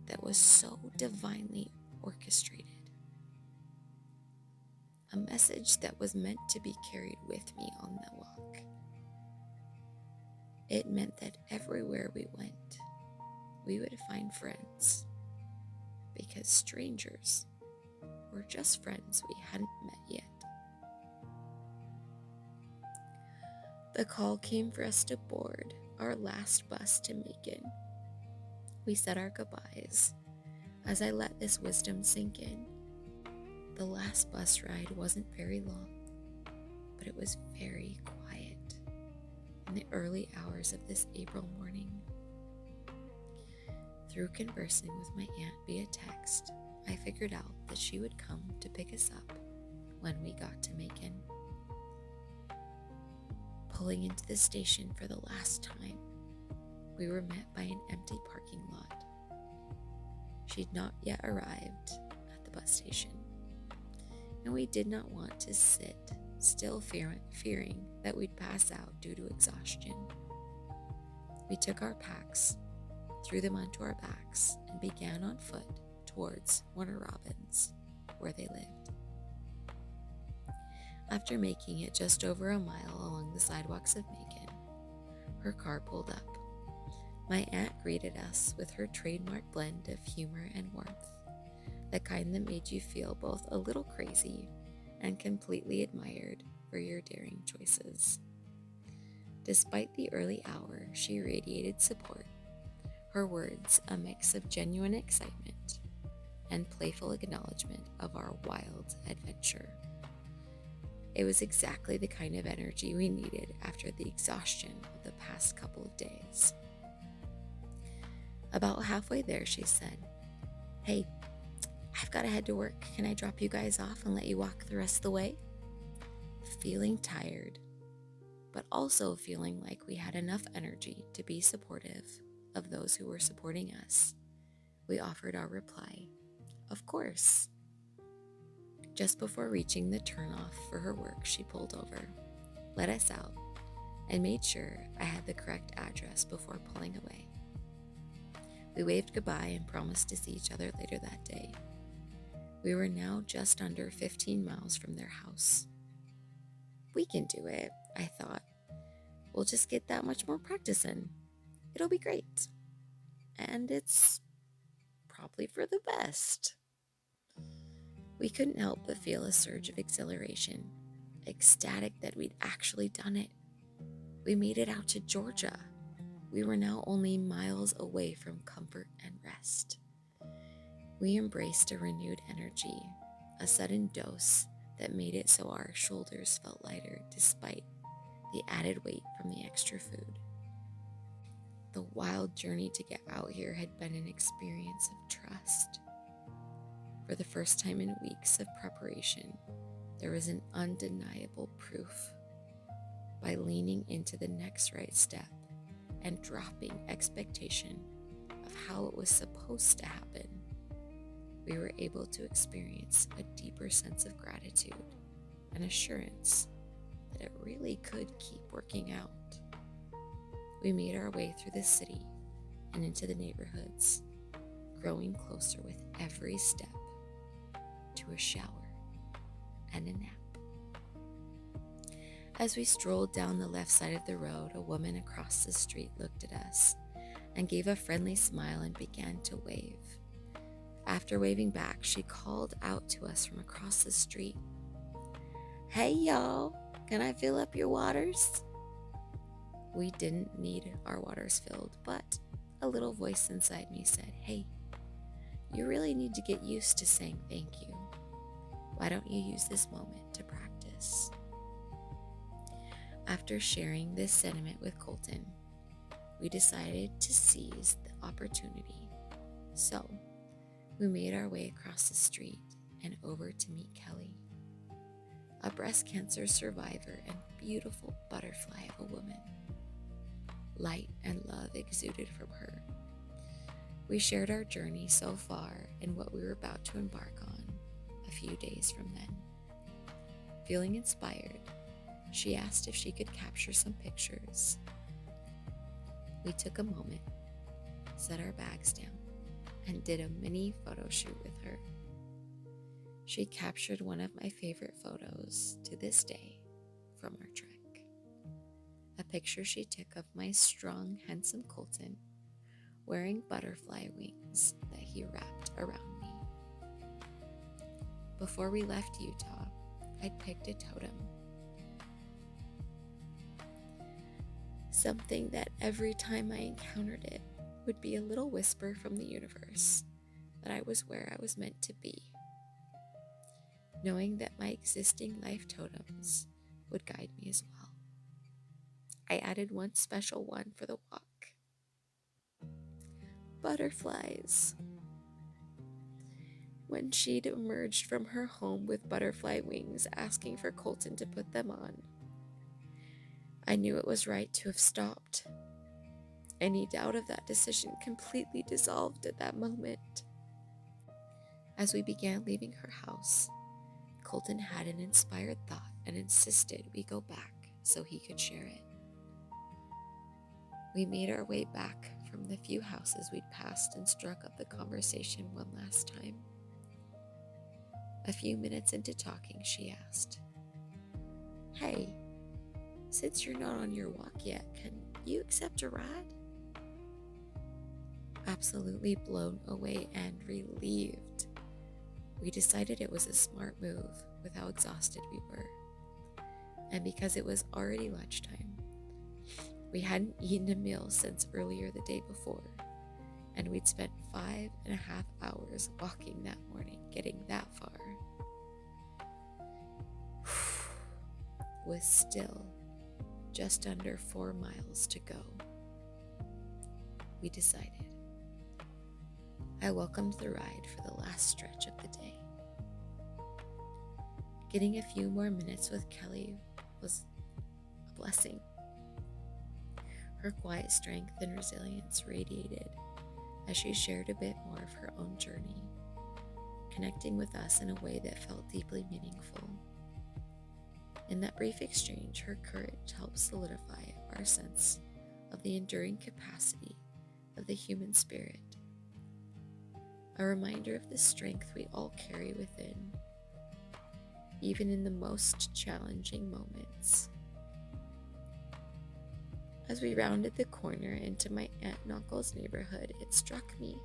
that was so divinely orchestrated. A message that was meant to be carried with me on the walk. It meant that everywhere we went, we would find friends, because strangers were just friends we hadn't met yet. The call came for us to board our last bus to Macon. We said our goodbyes as I let this wisdom sink in. The last bus ride wasn't very long, but it was very quiet in the early hours of this April morning. Through conversing with my aunt via text, I figured out that she would come to pick us up when we got to Macon. Pulling into the station for the last time, we were met by an empty parking lot. She'd not yet arrived at the bus station, and we did not want to sit still fearing that we'd pass out due to exhaustion. We took our packs, threw them onto our backs, and began on foot towards Warner Robins, where they lived. After making it just over a mile along the sidewalks of Macon, her car pulled up. My aunt greeted us with her trademark blend of humor and warmth, the kind that made you feel both a little crazy and completely admired for your daring choices. Despite the early hour, she radiated support, her words a mix of genuine excitement and playful acknowledgement of our wild adventure. It was exactly the kind of energy we needed after the exhaustion of the past couple of days. About halfway there, she said, "Hey, I've got to head to work. Can I drop you guys off and let you walk the rest of the way?" Feeling tired, but also feeling like we had enough energy to be supportive of those who were supporting us, We offered our reply, "Of course." Just before reaching the turnoff for her work, she pulled over, let us out, and made sure I had the correct address before pulling away. We waved goodbye and promised to see each other later that day. We were now just under 15 miles from their house. We can do it, I thought. We'll just get that much more practice in. It'll be great. And it's probably for the best. We couldn't help but feel a surge of exhilaration, ecstatic that we'd actually done it. We made it out to Georgia. We were now only miles away from comfort and rest. We embraced a renewed energy, a sudden dose that made it so our shoulders felt lighter despite the added weight from the extra food. The wild journey to get out here had been an experience of trust. For the first time in weeks of preparation, there was an undeniable proof. By leaning into the next right step and dropping expectation of how it was supposed to happen, we were able to experience a deeper sense of gratitude and assurance that it really could keep working out. We made our way through the city and into the neighborhoods, growing closer with every step to a shower and a nap. As we strolled down the left side of the road, a woman across the street looked at us and gave a friendly smile and began to wave. After waving back, she called out to us from across the street, "Hey y'all, can I fill up your waters?" We didn't need our waters filled, but a little voice inside me said, "Hey, you really need to get used to saying thank you. Why don't you use this moment to practice?" After sharing this sentiment with Kolton, we decided to seize the opportunity. So, we made our way across the street and over to meet Kelly, a breast cancer survivor and beautiful butterfly of a woman. Light and love exuded from her. We shared our journey so far and what we were about to embark on a few days from then. Feeling inspired, she asked if she could capture some pictures. We took a moment, set our bags down, and did a mini photo shoot with her. She captured one of my favorite photos to this day from our trek. A picture she took of my strong, handsome Kolton wearing butterfly wings that he wrapped around me. Before we left Utah, I'd picked a totem. Something that every time I encountered it would be a little whisper from the universe that I was where I was meant to be. Knowing that my existing life totems would guide me as well, I added one special one for the walk. Butterflies. When she'd emerged from her home with butterfly wings asking for Kolton to put them on, I knew it was right to have stopped. Any doubt of that decision completely dissolved at that moment. As we began leaving her house, Kolton had an inspired thought and insisted we go back so he could share it. We made our way back from the few houses we'd passed and struck up the conversation one last time. A few minutes into talking, she asked, "Hey, since you're not on your walk yet, can you accept a ride?" Absolutely blown away and relieved, we decided it was a smart move with how exhausted we were. And because it was already lunchtime, we hadn't eaten a meal since earlier the day before, and we'd spent 5.5 hours walking that morning getting that far. With still just under 4 miles to go. We decided. I welcomed the ride for the last stretch of the day. Getting a few more minutes with Kelly was a blessing. Her quiet strength and resilience radiated as she shared a bit more of her own journey, connecting with us in a way that felt deeply meaningful. In that brief exchange, her courage helped solidify our sense of the enduring capacity of the human spirit, a reminder of the strength we all carry within, even in the most challenging moments. As we rounded the corner into my aunt and uncle's neighborhood, it struck me.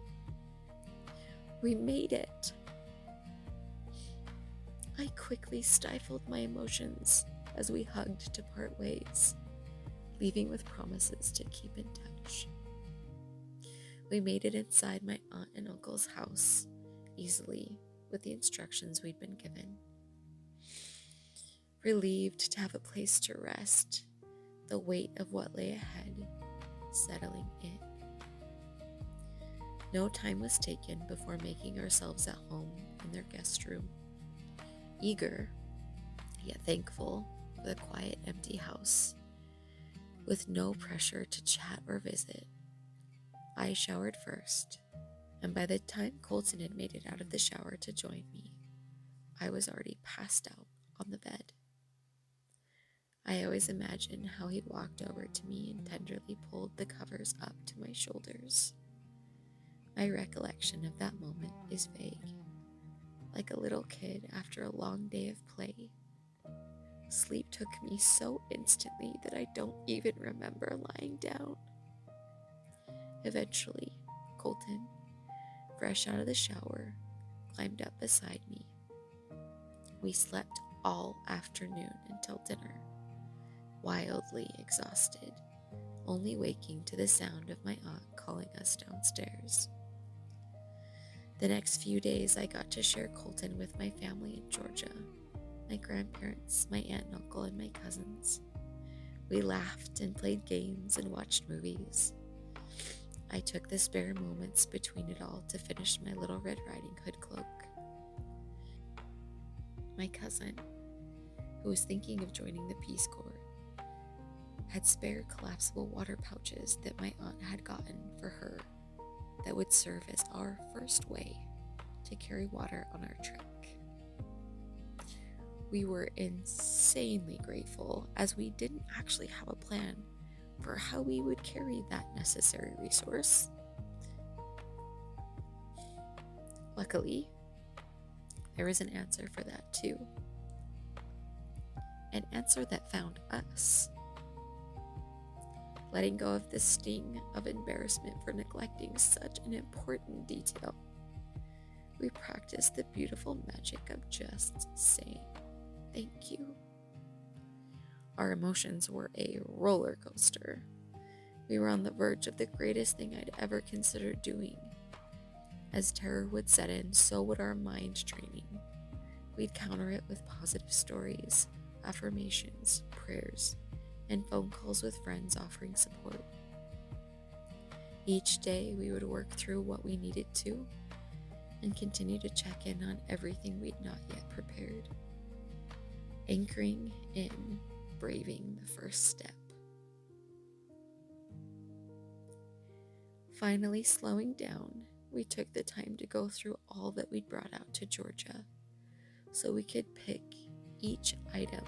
We made it. I quickly stifled my emotions as we hugged to part ways, leaving with promises to keep in touch. We made it inside my aunt and uncle's house easily with the instructions we'd been given. Relieved to have a place to rest, the weight of what lay ahead settling in. No time was taken before making ourselves at home in their guest room. Eager, yet thankful for the quiet, empty house, with no pressure to chat or visit. I showered first, and by the time Kolton had made it out of the shower to join me, I was already passed out on the bed. I always imagined how he walked over to me and tenderly pulled the covers up to my shoulders. My recollection of that moment is vague, like a little kid after a long day of play. Sleep took me so instantly that I don't even remember lying down. Eventually, Kolton, fresh out of the shower, climbed up beside me. We slept all afternoon until dinner, wildly exhausted, only waking to the sound of my aunt calling us downstairs. The next few days, I got to share Kolton with my family in Georgia, my grandparents, my aunt and uncle, and my cousins. We laughed and played games and watched movies. I took the spare moments between it all to finish my Little Red Riding Hood cloak. My cousin, who was thinking of joining the Peace Corps, had spare collapsible water pouches that my aunt had gotten for her that would serve as our first way to carry water on our trek. We were insanely grateful, as we didn't actually have a plan for how we would carry that necessary resource. Luckily, there was an answer for that too. An answer that found us. Letting go of the sting of embarrassment for neglecting such an important detail, we practiced the beautiful magic of just saying thank you. Our emotions were a roller coaster. We were on the verge of the greatest thing I'd ever considered doing. As terror would set in, so would our mind training. We'd counter it with positive stories, affirmations, prayers, and phone calls with friends offering support. Each day, we would work through what we needed to and continue to check in on everything we'd not yet prepared. Anchoring in, braving the first step. Finally slowing down, we took the time to go through all that we'd brought out to Georgia so we could pick each item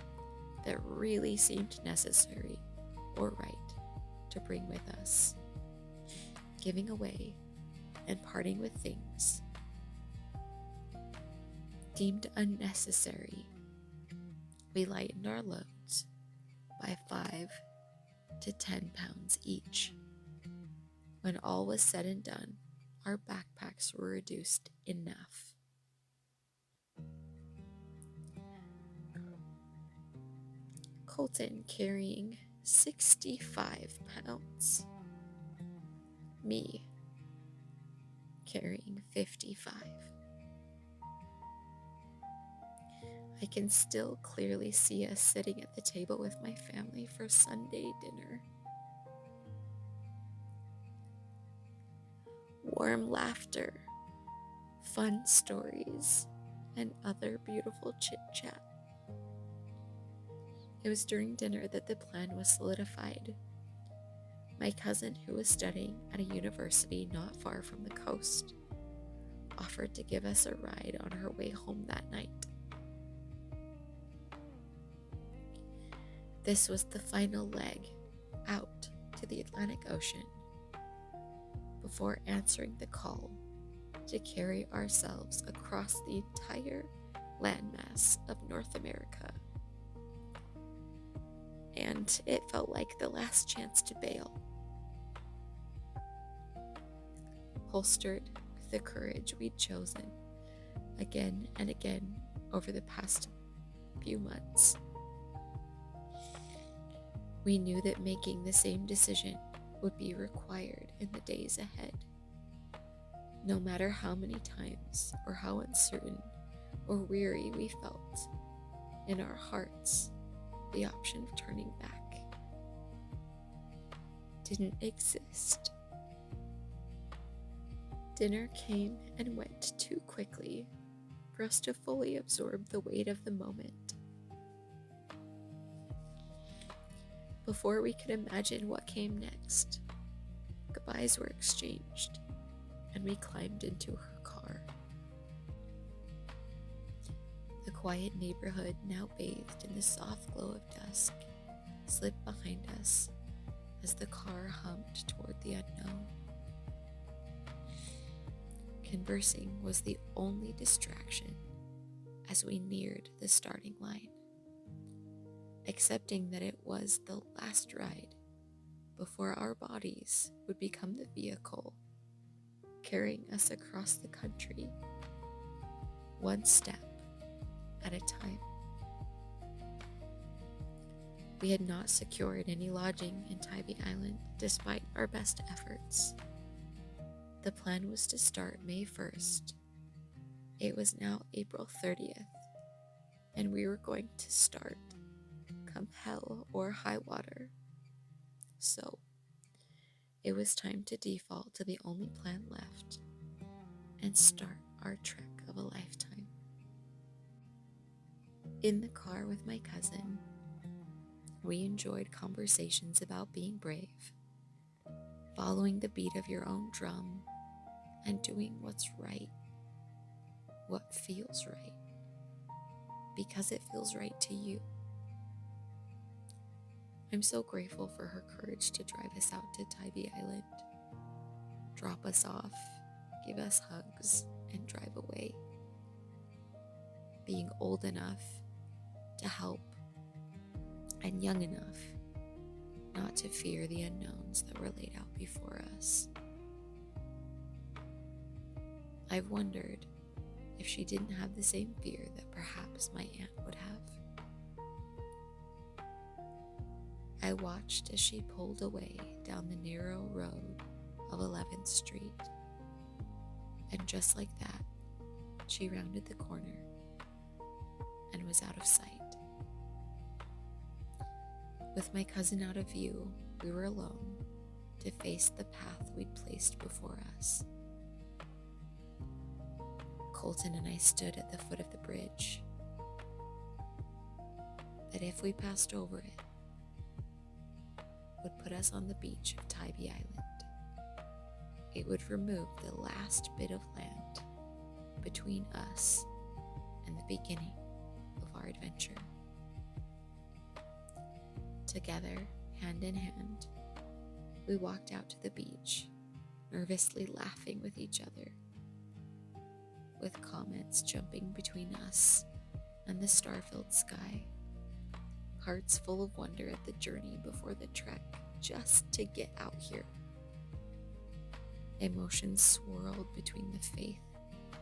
that really seemed necessary or right to bring with us, giving away and parting with things deemed unnecessary. We lightened our loads by 5 to 10 pounds each. When all was said and done, our backpacks were reduced enough. Kolton carrying 65 pounds. Me carrying 55. I can still clearly see us sitting at the table with my family for Sunday dinner. Warm laughter, fun stories, and other beautiful chit-chat. It was during dinner that the plan was solidified. My cousin, who was studying at a university not far from the coast, offered to give us a ride on her way home that night. This was the final leg out to the Atlantic Ocean before answering the call to carry ourselves across the entire landmass of North America. And it felt like the last chance to bail. Holstered with the courage we'd chosen again and again over the past few months, we knew that making the same decision would be required in the days ahead. No matter how many times or how uncertain or weary we felt, in our hearts, the option of turning back didn't exist. Dinner came and went too quickly for us to fully absorb the weight of the moment. Before we could imagine what came next, goodbyes were exchanged, and we climbed into her car. The quiet neighborhood, now bathed in the soft glow of dusk, slipped behind us as the car hummed toward the unknown. Conversing was the only distraction as we neared the starting line, accepting that it was the last ride before our bodies would become the vehicle carrying us across the country, one step at a time. We had not secured any lodging in Tybee Island despite our best efforts. The plan was to start May 1st. It was now April 30th, and we were going to start come hell or high water. So, it was time to default to the only plan left and start our trek of a lifetime. In the car with my cousin, we enjoyed conversations about being brave, following the beat of your own drum, and doing what's right, what feels right, because it feels right to you. I'm so grateful for her courage to drive us out to Tybee Island, drop us off, give us hugs, and drive away. Being old enough to help and young enough not to fear the unknowns that were laid out before us. I've wondered if she didn't have the same fear that perhaps my aunt would have. I watched as she pulled away down the narrow road of 11th Street, and just like that, she rounded the corner and was out of sight. With my cousin out of view, we were alone to face the path we'd placed before us. Kolton and I stood at the foot of the bridge, that if we passed over it, would put us on the beach of Tybee Island. It would remove the last bit of land between us and the beginning of our adventure. Together, hand in hand, we walked out to the beach, nervously laughing with each other, with comments jumping between us and the star-filled sky, hearts full of wonder at the journey before the trek just to get out here. Emotions swirled between the faith,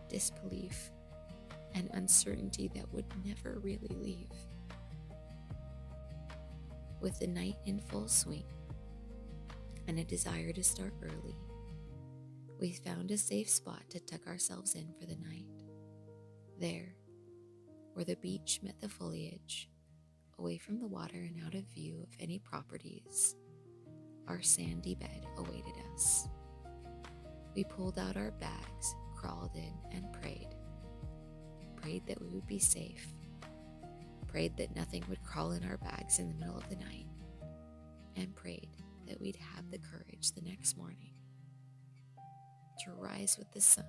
disbelief, and uncertainty that would never really leave. With the night in full swing and a desire to start early, we found a safe spot to tuck ourselves in for the night. There, where the beach met the foliage, away from the water and out of view of any properties, our sandy bed awaited us. We pulled out our bags, crawled in, and prayed. Prayed that we would be safe. Prayed that nothing would crawl in our bags in the middle of the night. And prayed that we'd have the courage the next morning to rise with the sun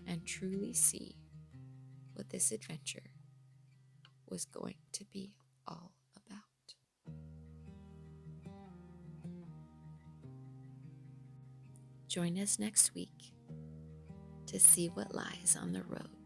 and truly see what this adventure was going to be all about. Join us next week to see what lies on the road